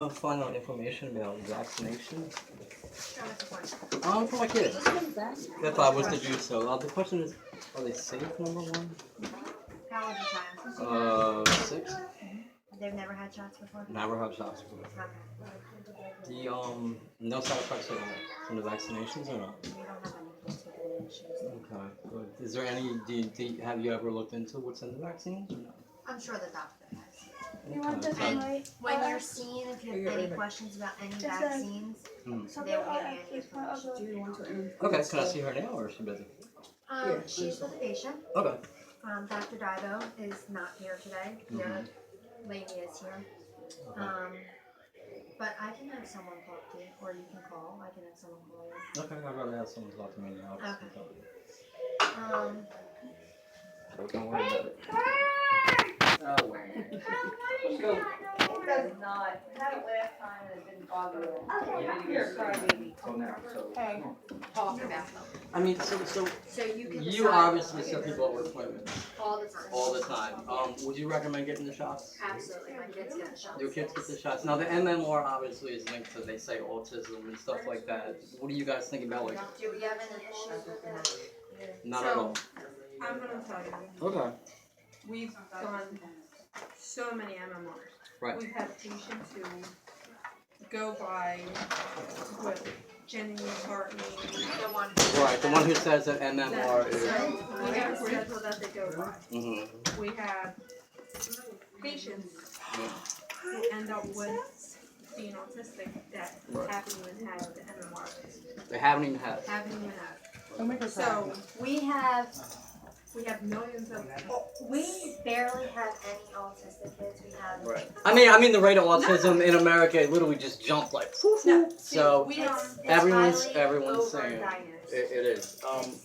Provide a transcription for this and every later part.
Find out information about vaccination. For my kids. If I was to do so. The question is, are they safe, number one? How old is your child? 6. They've never had shots before? Never had shots before. Okay. No side effects at all from the vaccinations or not? We don't have any kids with any issues. Okay, good. Is there any, have you ever looked into what's in the vaccines or not? I'm sure the doctor has. You want this Okay. one? When you're seen, if you have any questions about any vaccines, they will give you any information. Do you want to? Okay, can I see her now or is she busy? She's with the patient. Okay. Dr. Divo is not here today. The other lady is here. But I can have someone talk to you, or you can call. I can have someone call you. Okay, I'd rather have someone talk to me now. Okay. Don't worry about it. It does not. I had it last time and it didn't bother me. You're a crybaby. Hey. Talk about them. I mean, so you can you decide obviously set people up with appointments all the time. all the time. Would you recommend getting the shots? Absolutely, my kids get the shots. Your kids get the shots. Now the MMR obviously is linked to, they say, autism and stuff like that. What do you guys think about, like? Do we have any issues with that? Not at all. I'm gonna tell you, Okay. we've done so many MMRs. Right. We've had patients who go by what Jenny Barton. The one. Right. The one who says that MMR is. So we have a schedule that they go by. Mm-hmm. We have patients who end up with being autistic that Right. haven't even had the MMR. They haven't even had it. Haven't even had it. Don't make her So We have millions of. we barely have any autistic kids. We have Right. I mean the rate of autism in America literally just jumped like. No, So we it's everyone's highly saying over-diagnosed. it is.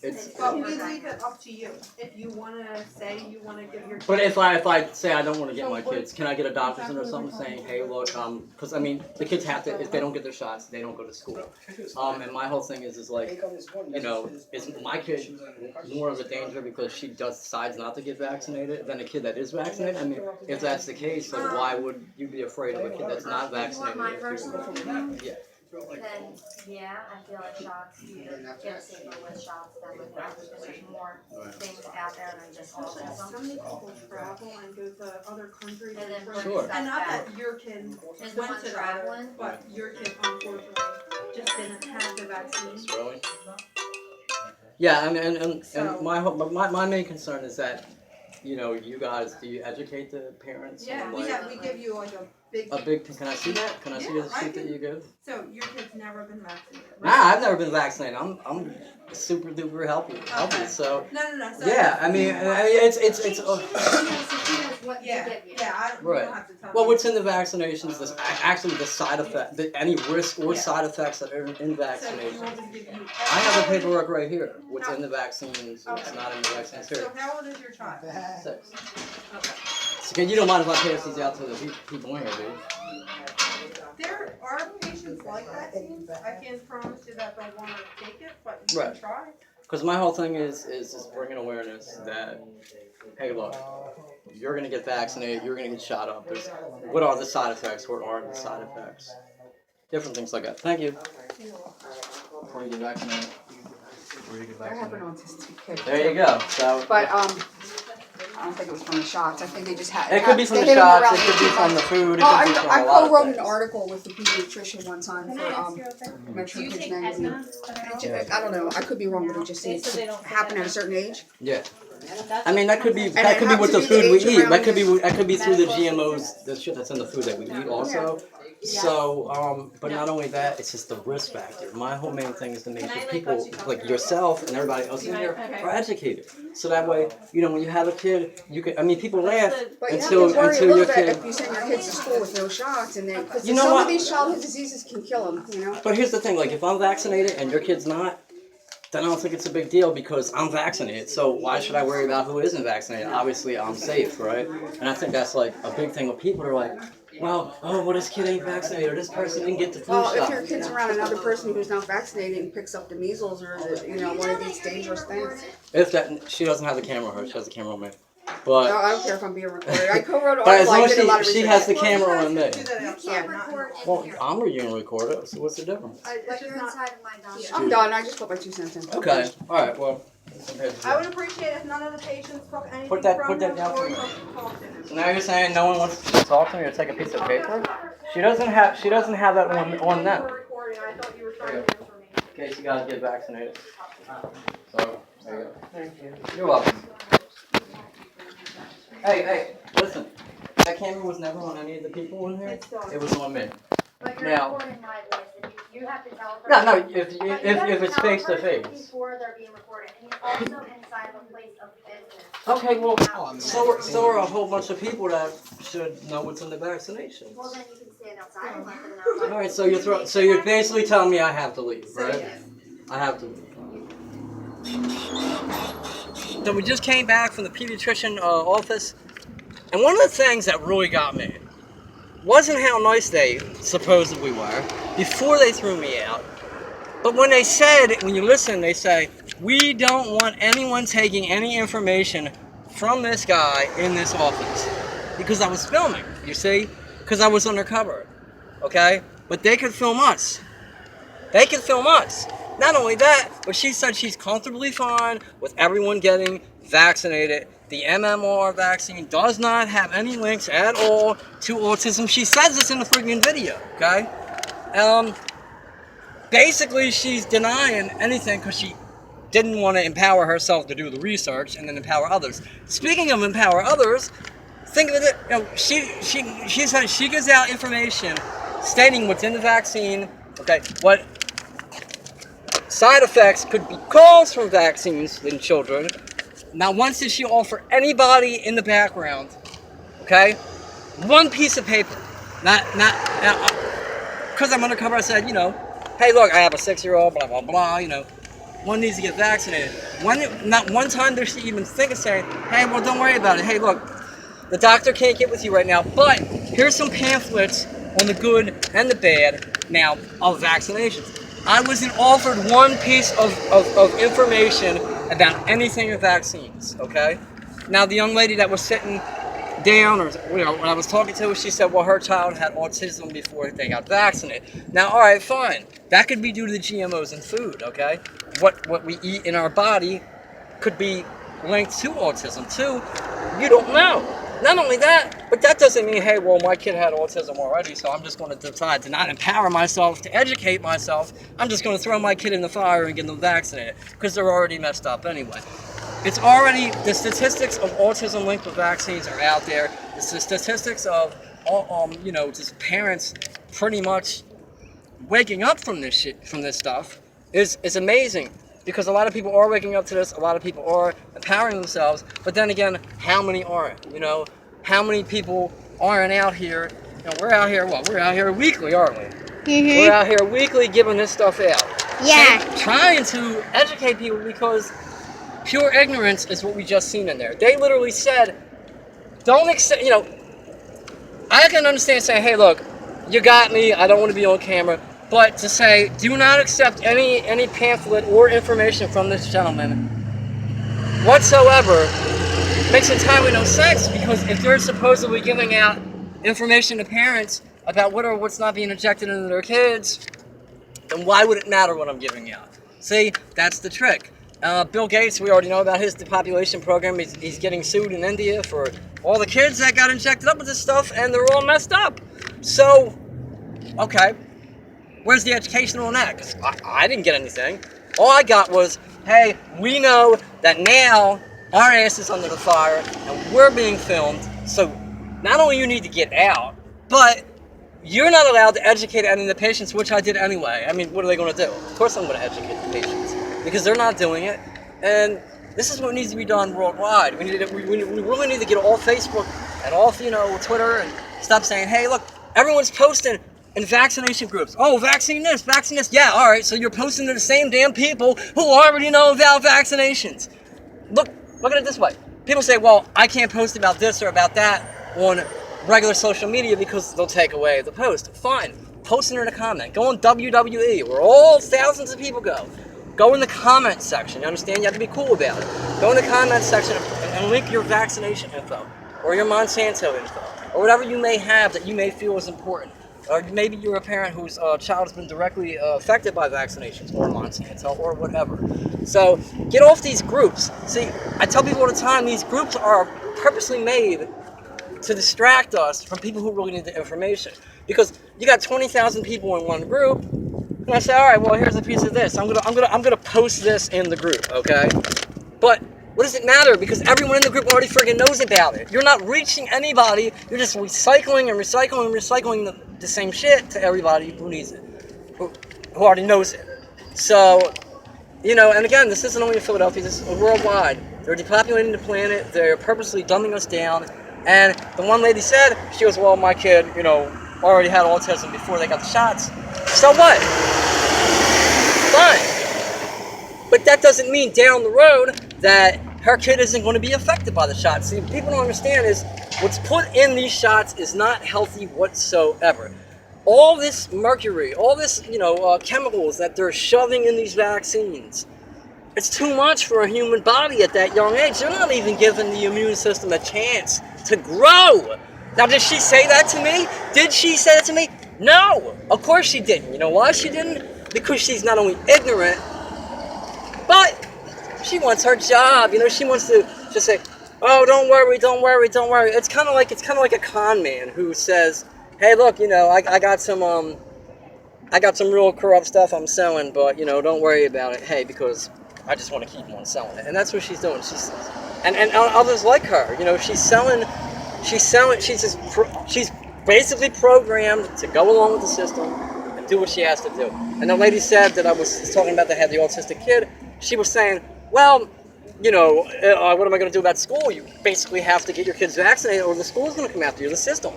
It's. But we leave it up to you. If you wanna say you wanna give your. But if I say I don't want to get my kids, can I get a doctor's note or something saying, hey, look, because I mean the kids have to, if they don't get their shots, they don't go to school. And my whole thing is like, you know, is my kid more of a danger because she decides not to get vaccinated than a kid that is vaccinated? I mean, if that's the case, like why would you be afraid of a kid that's not You want vaccinated? my if you- personal opinion? Yeah. Then, yeah, I feel like shots, you get safer with shots than with vaccines, because there's more things out there than just So autism. many people travel and go to other countries And then bring- Sure. And not that your kid Is the went one to that, traveling? but your kid unfortunately just didn't have the vaccine. Really? Yeah, I mean, and So- my main concern is that, you know, you guys, do you educate the parents? Yeah, on, we like, we give you like a big, can I see that? Can I see Yeah, the I sheet that can- you give? so your kid's never been vaccinated, Nah, right? I've never been vaccinated. I'm super duper healthy. Okay. So No, so. yeah, I mean, it's She knows what to Yeah, give you. yeah, we Right. don't have to tell well, you. what's in the vaccinations? This actually the side effect, any risk or Yeah. side effects that are in So you vaccinations. want to give you. I have the paperwork right here. What's in the vaccines? What's Okay. not in the vaccines? So Here, how old is your child? 6. Okay. So, you don't mind if I pass these out to the people in here, do you? There are patients like vaccines. I can't promise you that they'll want to take it, but you Right. can try. Because my whole thing is just bringing awareness that, hey, look, you're gonna get vaccinated, you're gonna get shot up. What are the side effects? What aren't the side effects? Different things like that. Thank you. Before you get vaccinated. I have an autistic kid. There you go. So, But I don't think it was from the shots. I think they just had. it could be from they the hit 'em shots. around It could be too from much. the food. It Well, could be from I a lot of co-wrote an things. article with the pediatrician one time for make sure kids know. I don't know. I could be wrong, but it just seems to happen at a certain age. Yeah. I mean, that could be it with the happens to be food the we age eat. around That could be through the GMOs, the shit that's in the food that we eat also. So, but not only that, it's just the risk factor. My whole main thing is to make sure people like yourself and everybody else in here are educated. So that way, you know, when you have a kid, you can. I mean, people laugh But you have until to worry a your little bit kid. if you send your kids to school with no shots, and then because You know some what? of these childhood diseases can kill them. You know. But here's the thing: like, if I'm vaccinated and your kid's not, then I don't think it's a big deal because I'm vaccinated. So why should I worry about who isn't vaccinated? Obviously, I'm safe, right? And I think that's like a big thing with people are like, well, oh, this kid ain't vaccinated, or this person didn't get the flu Well, if shot. your kid's around another person who's not vaccinated and picks up the measles or the, one of these dangerous things. If that, she doesn't have the camera on her, she has the camera on me. But I don't care if I'm being recorded. I co-wrote an but as article. long I as did a lot of she research. has the camera on me. Do that You outside, can't not in record the- in Well, here. I'm being recorded, so what's the difference? It's But just you're not. inside of my document. I'm done. I just put my 2 cents in. Okay, alright, well. I would appreciate if none of the patients took anything Put that from them down or for me. talk to him. So now you're saying no one wants to talk to me or take a piece of paper? She doesn't have that I on didn't know you them. were recording. I thought you were trying to answer me. In case you guys get vaccinated. So, there you go. Thank you. You're welcome. Hey, listen. That camera was never on any of the people in here. It was on me. But you're Now- recording my voice, and you have to tell a No, person. if But you have to it's tell a face to person face. Before they're being recorded, and you're also inside of a place of business. Okay, well, so are a whole bunch of people that should know what's in the vaccination. Well, then you can stand outside and let them know. All right, so you're basically telling me I have to leave, right? I have to leave. So we just came back from the pediatrician office, and one of the things that really got me wasn't how nice they supposedly were before they threw me out, but when they said, when you listen, they say, we don't want anyone taking any information from this guy in this office. Because I was filming, you see? Because I was undercover, okay? But they could film us. They could film us. Not only that, but she said she's comfortably fine with everyone getting vaccinated. The MMR vaccine does not have any links at all to autism. She says this in the freaking video, okay? Basically, she's denying anything because she didn't want to empower herself to do the research and then empower others. Speaking of empower others, think of it, you know, she said she gives out information stating what's in the vaccine, okay, what side effects could be caused from vaccines in children. Not once did she offer anybody in the background, okay, one piece of paper. Because I'm undercover, I said, you know, hey, look, I have a 6-year-old, blah, blah, blah, you know, one needs to get vaccinated. Not one time did she even think of saying, hey, well, don't worry about it. Hey, look, the doctor can't get with you right now, but here's some pamphlets on the good and the bad now of vaccinations. I wasn't offered one piece of information about anything of vaccines, okay? Now, the young lady that was sitting down, or you know, when I was talking to her, she said, well, her child had autism before they got vaccinated. Now, all right, fine. That could be due to the GMOs in food, okay? What we eat in our body could be linked to autism, too. You don't know. Not only that, but that doesn't mean, hey, well, my kid had autism already, so I'm just going to decide to not empower myself, to educate myself. I'm just going to throw my kid in the fire and get them vaccinated, because they're already messed up anyway. It's already, the statistics of autism linked with vaccines are out there. The statistics of, you know, just parents pretty much waking up from this shit, from this stuff, is amazing. Because a lot of people are waking up to this, a lot of people are empowering themselves, but then again, how many aren't? You know, how many people aren't out here? You know, we're out here, what? We're out here weekly, aren't we? Mm-hmm. We're out here weekly giving this stuff out. Yeah. And trying to educate people, because pure ignorance is what we just seen in there. They literally said, don't accept, you know, I can understand saying, hey, look, you got me, I don't want to be on camera. But to say, do not accept any pamphlet or information from this gentleman whatsoever makes entirely no sense, because if they're supposedly giving out information to parents about what or what's not being injected into their kids, then why would it matter what I'm giving out? See, that's the trick. Bill Gates, we already know about his depopulation program. He's getting sued in India for all the kids that got injected up with this stuff, and they're all messed up. So, okay. Where's the education on that? Because I didn't get anything. All I got was, hey, we know that now our ass is under the fire and we're being filmed. So not only you need to get out, but you're not allowed to educate any of the patients, which I did anyway. I mean, what are they going to do? Of course I'm going to educate the patients because they're not doing it. And this is what needs to be done worldwide. We really need to get off Facebook and off, you know, Twitter, and stop saying, hey, look, everyone's posting in vaccination groups. Oh, vaccine this, vaccine this. Yeah, all right, so you're posting to the same damn people who already know about vaccinations. Look at it this way. People say, well, I can't post about this or about that on regular social media because they'll take away the post. Fine, post it in a comment. Go on WWE, where all thousands of people go. Go in the comment section, you understand? You have to be cool about it. Go in the comment section and link your vaccination info, or your Monsanto info, or whatever you may have that you may feel is important. Or maybe you're a parent whose child has been directly affected by vaccinations, or Monsanto, or whatever. So get off these groups. See, I tell people all the time, these groups are purposely made to distract us from people who really need the information. Because you got 20,000 people in one group, and I say, all right, well, here's a piece of this. I'm gonna post this in the group, okay? But what does it matter? Because everyone in the group already friggin' knows about it. You're not reaching anybody. You're just recycling and recycling and recycling the same shit to everybody who needs it, who already knows it. So, you know, and again, this isn't only in Philadelphia. This is worldwide. They're depopulating the planet. They're purposely dumbing us down. And the one lady said, she goes, well, my kid, you know, already had autism before they got the shots. So what? Fine. But that doesn't mean down the road that her kid isn't going to be affected by the shots. See, what people don't understand is what's put in these shots is not healthy whatsoever. All this mercury, all this, you know, chemicals that they're shoving in these vaccines, it's too much for a human body at that young age. They're not even giving the immune system a chance to grow. Now, did she say that to me? Did she say that to me? No, of course she didn't. You know why she didn't? Because she's not only ignorant, but she wants her job. You know, she wants to just say, oh, don't worry, don't worry, don't worry. It's kind of like a con man who says, hey, look, you know, I got some real corrupt stuff I'm selling, but, you know, don't worry about it. Hey, because I just want to keep on selling it. And that's what she's doing. And others like her, you know, she's basically programmed to go along with the system and do what she has to do. And the lady said that I was talking about that had the autistic kid. She was saying, well, you know, what am I going to do about school? You basically have to get your kids vaccinated or the school's going to come after you, the system.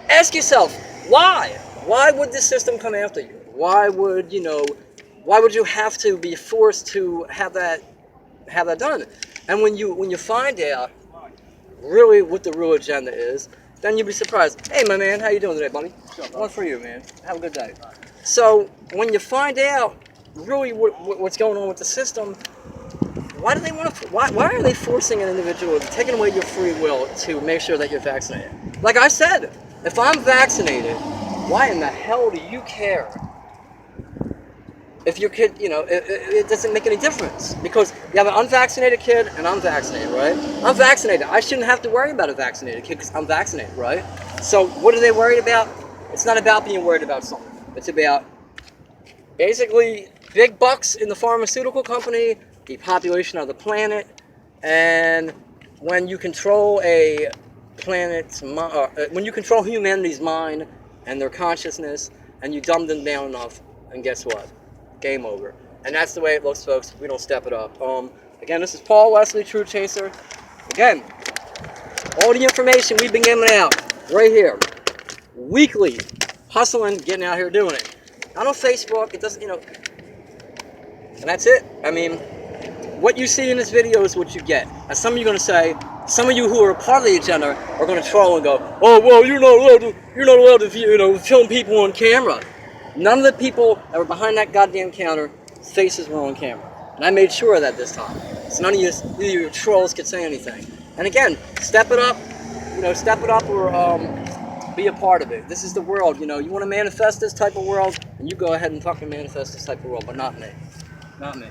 Ask yourself, why? Why would the system come after you? Why would you have to be forced to have that done? And when you find out really what the real agenda is, then you'll be surprised. Hey, my man, how you doing today, buddy? One for you, man. Have a good day. So when you find out really what's going on with the system, why do they want to? Why are they forcing an individual, taking away your free will to make sure that you're vaccinated? Like I said, if I'm vaccinated, why in the hell do you care if your kid, you know, it doesn't make any difference? Because you have an unvaccinated kid and I'm vaccinated, right? I'm vaccinated. I shouldn't have to worry about a vaccinated kid because I'm vaccinated, right? So what are they worried about? It's not about being worried about something. It's about basically big bucks in the pharmaceutical company, the population of the planet, and when you control a planet's when you control humanity's mind and their consciousness, and you dumb them down enough, and guess what? Game over. And that's the way it looks, folks. We don't step it up. Again, this is Paul Wesley, Truth Chaser. Again, all the information we've been giving out right here, weekly, hustling, getting out here doing it. Not on Facebook. It doesn't, you know. And that's it. I mean, what you see in this video is what you get. And some of you are going to say, some of you who are a part of the agenda are going to troll and go, oh, well, you're not allowed to, you know, film people on camera. None of the people that were behind that goddamn counter, faces were on camera. And I made sure of that this time. So none of you trolls could say anything. And again, step it up, you know, step it up or be a part of it. This is the world, you know. You want to manifest this type of world, and you go ahead and fucking manifest this type of world, but not me. Not me.